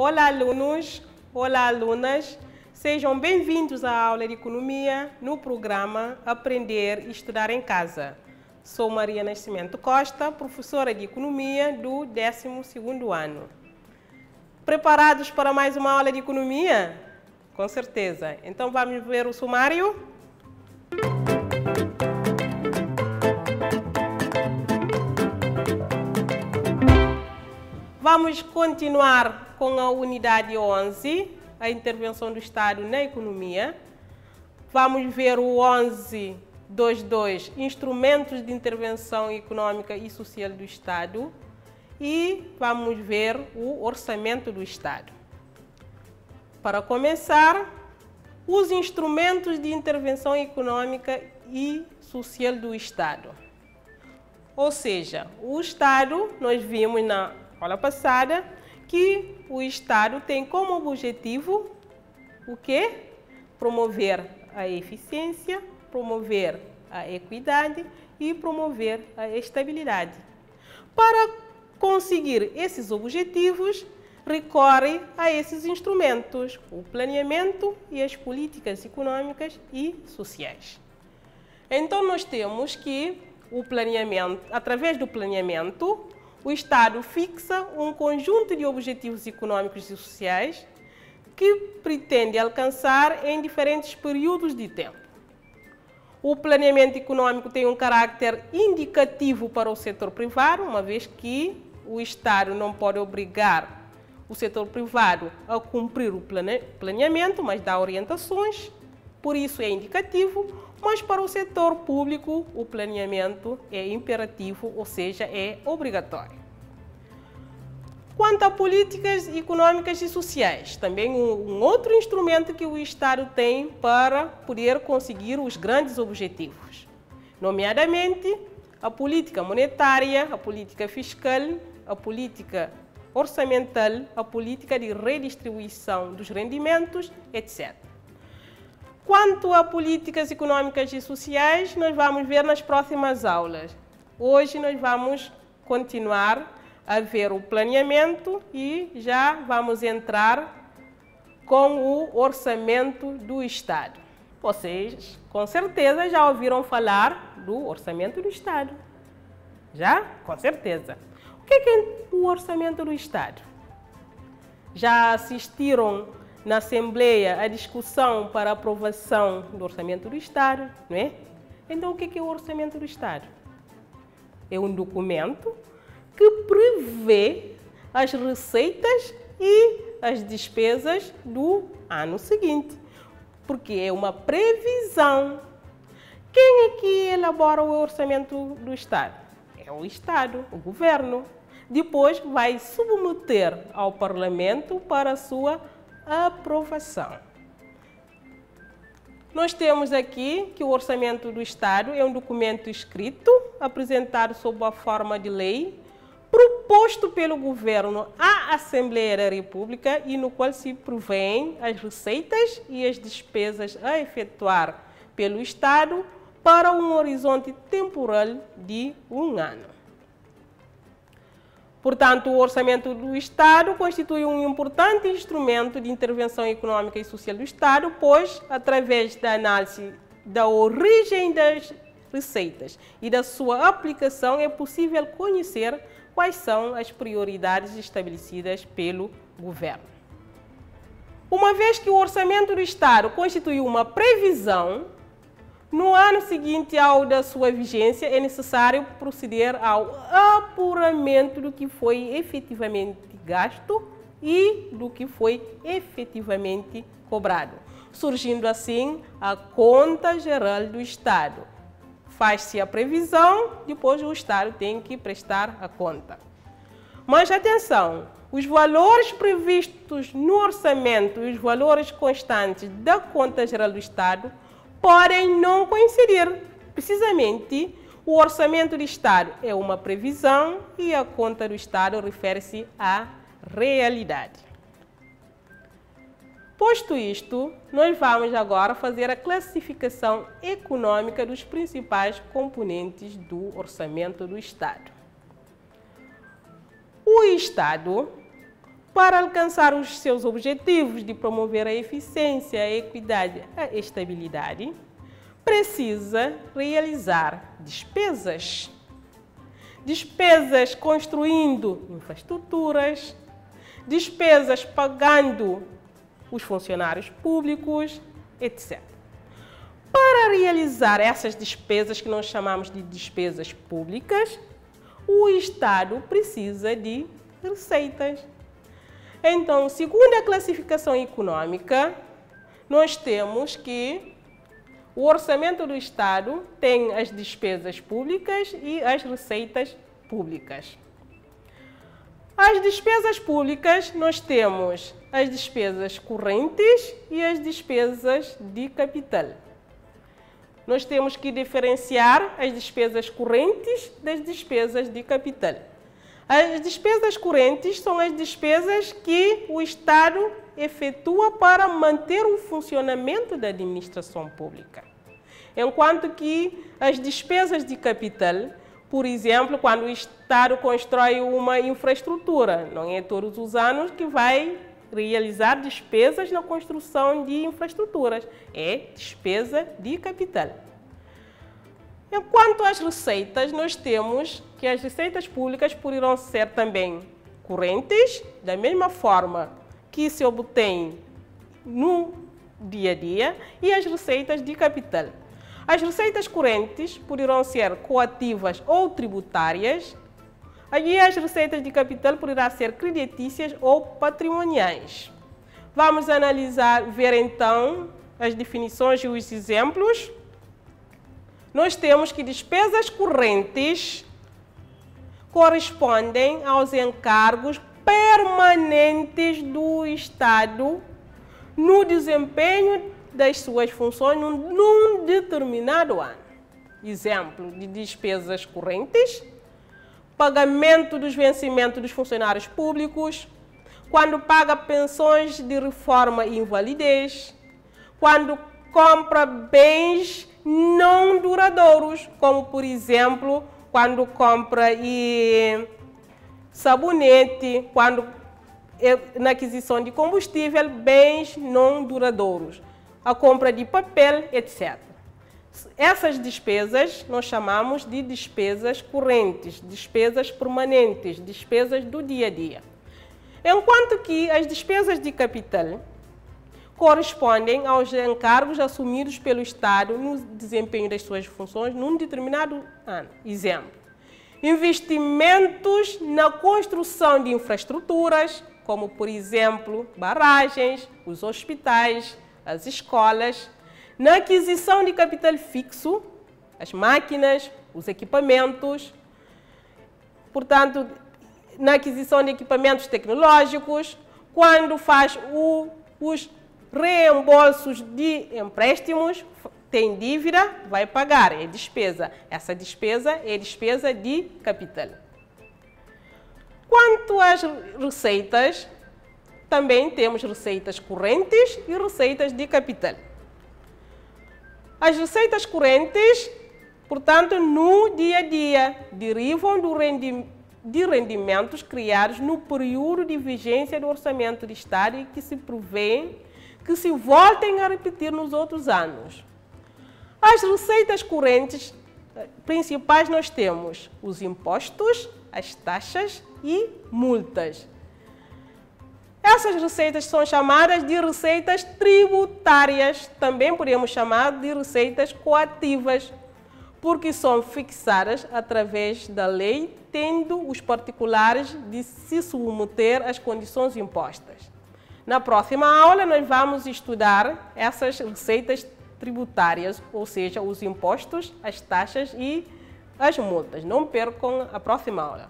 Olá, alunos! Olá, alunas! Sejam bem-vindos à aula de Economia no programa Aprender e Estudar em Casa. Sou Maria Nascimento Costa, professora de Economia do 12º ano. Preparados para mais uma aula de Economia? Com certeza. Então vamos ver o sumário? Vamos continuar com a unidade 11, a intervenção do Estado na economia. Vamos ver o 11.2.2, instrumentos de intervenção econômica e social do Estado. E vamos ver o orçamento do Estado. Para começar, os instrumentos de intervenção econômica e social do Estado. Ou seja, o Estado, nós vimos na aula passada, que o Estado tem como objetivo o quê? Promover a eficiência, promover a equidade e promover a estabilidade. Para conseguir esses objetivos, recorre a esses instrumentos, o planeamento e as políticas econômicas e sociais. Então, nós temos que o planeamento, através do planeamento, o Estado fixa um conjunto de objetivos econômicos e sociais que pretende alcançar em diferentes períodos de tempo. O planeamento econômico tem um caráter indicativo para o setor privado, uma vez que o Estado não pode obrigar o setor privado a cumprir o planeamento, mas dá orientações, por isso é indicativo, mas para o setor público o planeamento é imperativo, ou seja, é obrigatório. Quanto a políticas econômicas e sociais, também um outro instrumento que o Estado tem para poder conseguir os grandes objetivos, nomeadamente a política monetária, a política fiscal, a política orçamental, a política de redistribuição dos rendimentos, etc. Quanto a políticas econômicas e sociais, nós vamos ver nas próximas aulas. Hoje nós vamos continuar a ver o planeamento e já vamos entrar com o orçamento do Estado. Vocês, com certeza, já ouviram falar do orçamento do Estado. Já? Com certeza. O que é o orçamento do Estado? Já assistiram na Assembleia a discussão para aprovação do orçamento do Estado, não é? Então, o que é o orçamento do Estado? É um documento que prevê as receitas e as despesas do ano seguinte, porque é uma previsão. Quem é que elabora o orçamento do Estado? É o Estado, o governo. Depois vai submeter ao Parlamento para a sua aprovação. Nós temos aqui que o orçamento do Estado é um documento escrito, apresentado sob a forma de lei, proposto pelo governo à Assembleia da República e no qual se prevêem as receitas e as despesas a efetuar pelo Estado para um horizonte temporal de um ano. Portanto, o orçamento do Estado constitui um importante instrumento de intervenção econômica e social do Estado, pois, através da análise da origem das receitas e da sua aplicação, é possível conhecer quais são as prioridades estabelecidas pelo governo. Uma vez que o orçamento do Estado constitui uma previsão, no ano seguinte ao da sua vigência, é necessário proceder ao apuramento do que foi efetivamente gasto e do que foi efetivamente cobrado, surgindo assim a Conta Geral do Estado. Faz-se a previsão, depois o Estado tem que prestar a conta. Mas atenção, os valores previstos no orçamento e os valores constantes da Conta Geral do Estado podem não coincidir. Precisamente, o orçamento do Estado é uma previsão e a conta do Estado refere-se à realidade. Posto isto, nós vamos agora fazer a classificação econômica dos principais componentes do orçamento do Estado. O Estado para alcançar os seus objetivos de promover a eficiência, a equidade, a estabilidade, precisa realizar despesas. Despesas construindo infraestruturas, despesas pagando os funcionários públicos, etc. Para realizar essas despesas que nós chamamos de despesas públicas, o Estado precisa de receitas. Então, segundo a classificação econômica, nós temos que o orçamento do Estado tem as despesas públicas e as receitas públicas. As despesas públicas, nós temos as despesas correntes e as despesas de capital. Nós temos que diferenciar as despesas correntes das despesas de capital. As despesas correntes são as despesas que o Estado efetua para manter o funcionamento da administração pública. Enquanto que as despesas de capital, por exemplo, quando o Estado constrói uma infraestrutura, não é todos os anos que vai realizar despesas na construção de infraestruturas, é despesa de capital. Enquanto às receitas, nós temos que as receitas públicas poderão ser também correntes, da mesma forma que se obtém no dia a dia, e as receitas de capital. As receitas correntes poderão ser coativas ou tributárias, e as receitas de capital poderão ser creditícias ou patrimoniais. Vamos ver então as definições e os exemplos. Nós temos que despesas correntes correspondem aos encargos permanentes do Estado no desempenho das suas funções num determinado ano. Exemplo de despesas correntes: pagamento dos vencimentos dos funcionários públicos, quando paga pensões de reforma e invalidez, quando compra bens não duradouros, como por exemplo, quando compra sabonete, quando na aquisição de combustível, bens não duradouros, a compra de papel, etc. Essas despesas nós chamamos de despesas correntes, despesas permanentes, despesas do dia a dia. Enquanto que as despesas de capital correspondem aos encargos assumidos pelo Estado no desempenho das suas funções num determinado ano. Exemplo: investimentos na construção de infraestruturas, como por exemplo barragens, os hospitais, as escolas, na aquisição de capital fixo, as máquinas, os equipamentos, portanto, na aquisição de equipamentos tecnológicos, quando faz os reembolsos de empréstimos, tem dívida, vai pagar, é despesa. Essa despesa é despesa de capital. Quanto às receitas, também temos receitas correntes e receitas de capital. As receitas correntes, portanto, no dia a dia, derivam de rendimentos criados no período de vigência do Orçamento de Estado e que se prevê que se voltem a repetir nos outros anos. As receitas correntes principais nós temos os impostos, as taxas e multas. Essas receitas são chamadas de receitas tributárias, também podemos chamar de receitas coativas, porque são fixadas através da lei, tendo os particulares de se submeter às condições impostas. Na próxima aula, nós vamos estudar essas receitas tributárias, ou seja, os impostos, as taxas e as multas. Não percam a próxima aula.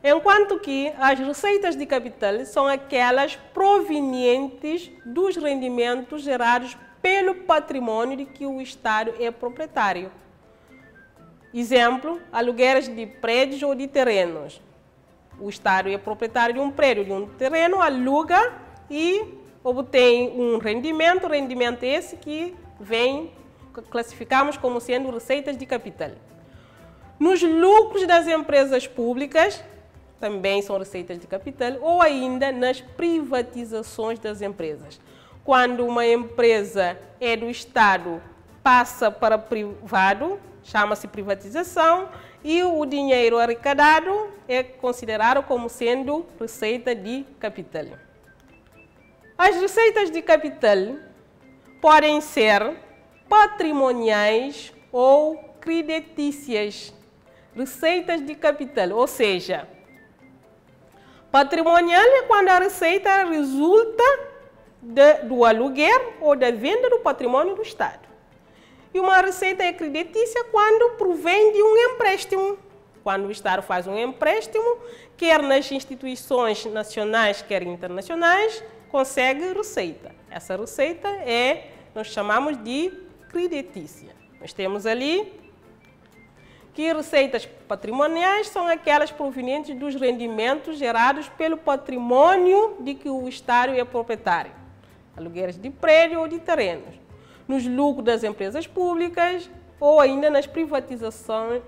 Enquanto que as receitas de capital são aquelas provenientes dos rendimentos gerados pelo patrimônio de que o Estado é proprietário. Exemplo, aluguéis de prédios ou de terrenos. O Estado é proprietário de um prédio, de um terreno, aluga e obtém um rendimento esse que classificamos como sendo receitas de capital. Nos lucros das empresas públicas, também são receitas de capital, ou ainda nas privatizações das empresas. Quando uma empresa é do Estado, passa para privado, chama-se privatização, e o dinheiro arrecadado é considerado como sendo receita de capital. As receitas de capital podem ser patrimoniais ou creditícias. Receitas de capital, ou seja, patrimonial é quando a receita resulta do aluguer ou da venda do patrimônio do Estado. E uma receita é creditícia quando provém de um empréstimo. Quando o Estado faz um empréstimo, quer nas instituições nacionais, quer internacionais, consegue receita. Essa receita nós chamamos de creditícia. Nós temos ali que receitas patrimoniais são aquelas provenientes dos rendimentos gerados pelo patrimônio de que o Estado é proprietário, aluguéis de prédio ou de terrenos, nos lucros das empresas públicas ou ainda nas privatizações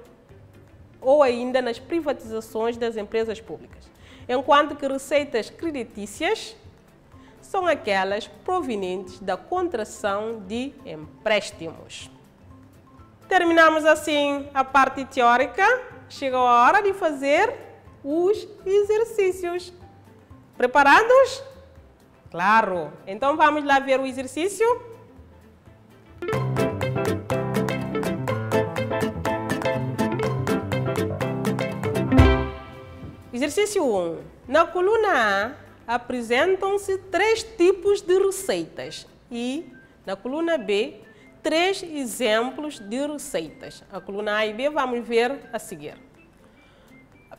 das empresas públicas. Enquanto que receitas creditícias são aquelas provenientes da contração de empréstimos. Terminamos assim a parte teórica. Chegou a hora de fazer os exercícios. Preparados? Claro! Então vamos lá ver o exercício? Exercício 1. Na coluna A, apresentam-se 3 tipos de receitas e, na coluna B, 3 exemplos de receitas. A coluna A e B vamos ver a seguir.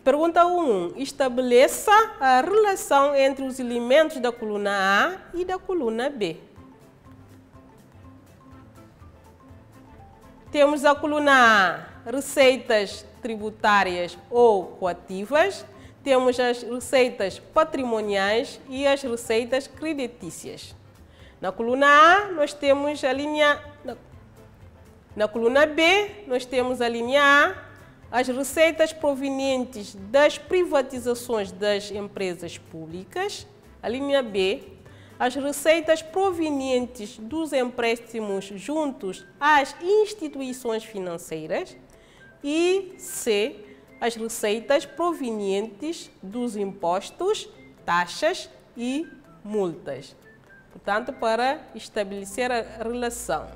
Pergunta 1. Estabeleça a relação entre os elementos da coluna A e da coluna B. Temos a coluna A, receitas tributárias ou coativas. Temos as receitas patrimoniais e as receitas creditícias. Na coluna A, nós temos a linha... Na coluna B, nós temos a linha A, as receitas provenientes das privatizações das empresas públicas. A linha B, as receitas provenientes dos empréstimos juntos às instituições financeiras. E C, as receitas provenientes dos impostos, taxas e multas. Portanto, para estabelecer a relação.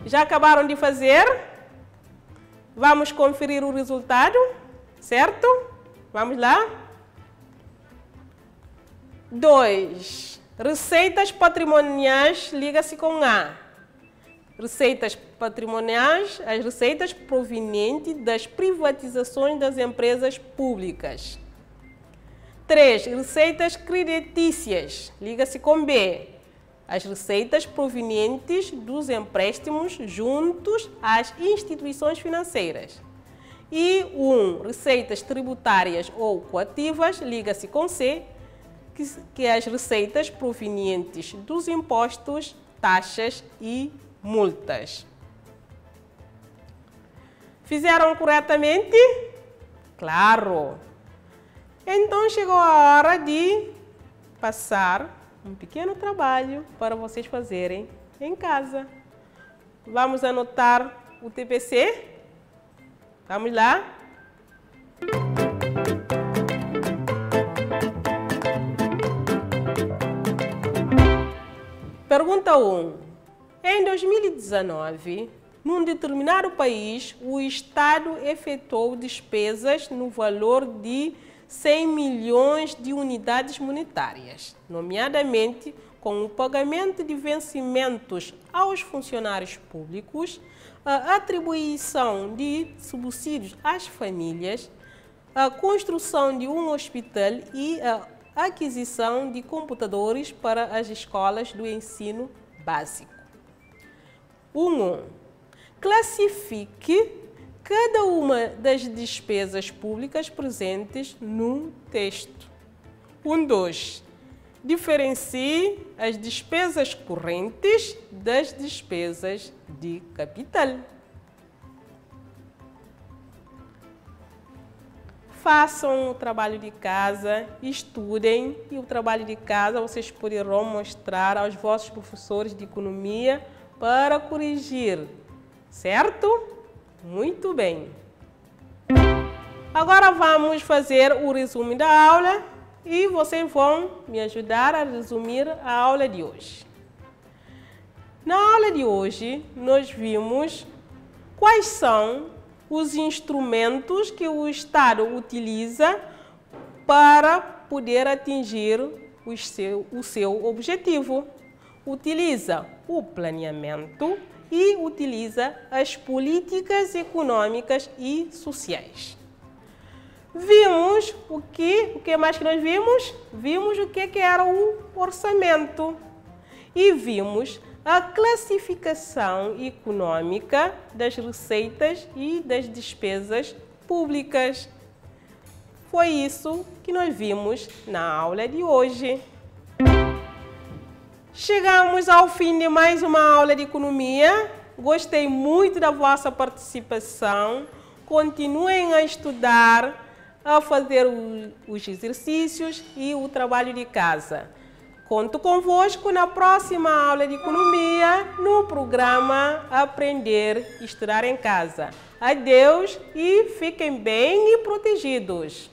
Já acabaram de fazer? Vamos conferir o resultado, certo? Vamos lá? 2. Receitas patrimoniais liga-se com A. Receitas patrimoniais, as receitas provenientes das privatizações das empresas públicas. 3. Receitas creditícias, liga-se com B. As receitas provenientes dos empréstimos juntos às instituições financeiras. E 1. Receitas tributárias ou coativas, liga-se com C, que é as receitas provenientes dos impostos, taxas e multas. Fizeram corretamente? Claro! Então chegou a hora de passar um pequeno trabalho para vocês fazerem em casa. Vamos anotar o TPC? Vamos lá? Pergunta 1. Em 2019, num determinado país, o Estado efetuou despesas no valor de 100 milhões de unidades monetárias, nomeadamente com o pagamento de vencimentos aos funcionários públicos, a atribuição de subsídios às famílias, a construção de um hospital e a aquisição de computadores para as escolas do ensino básico. 1. Classifique cada uma das despesas públicas presentes no texto. 2. Diferencie as despesas correntes das despesas de capital. Façam o trabalho de casa, estudem e o trabalho de casa vocês poderão mostrar aos vossos professores de economia para corrigir, certo? Muito bem. Agora vamos fazer o resumo da aula e vocês vão me ajudar a resumir a aula de hoje. Na aula de hoje, nós vimos quais são os instrumentos que o Estado utiliza para poder atingir o seu objetivo. Utiliza o planeamento e utiliza as políticas econômicas e sociais. Vimos o que mais que nós vimos? Vimos o que era o orçamento e vimos a classificação econômica das receitas e das despesas públicas. Foi isso que nós vimos na aula de hoje. Chegamos ao fim de mais uma aula de economia. Gostei muito da vossa participação. Continuem a estudar, a fazer os exercícios e o trabalho de casa. Conto convosco na próxima aula de economia no programa Aprender e Estudar em Casa. Adeus e fiquem bem e protegidos.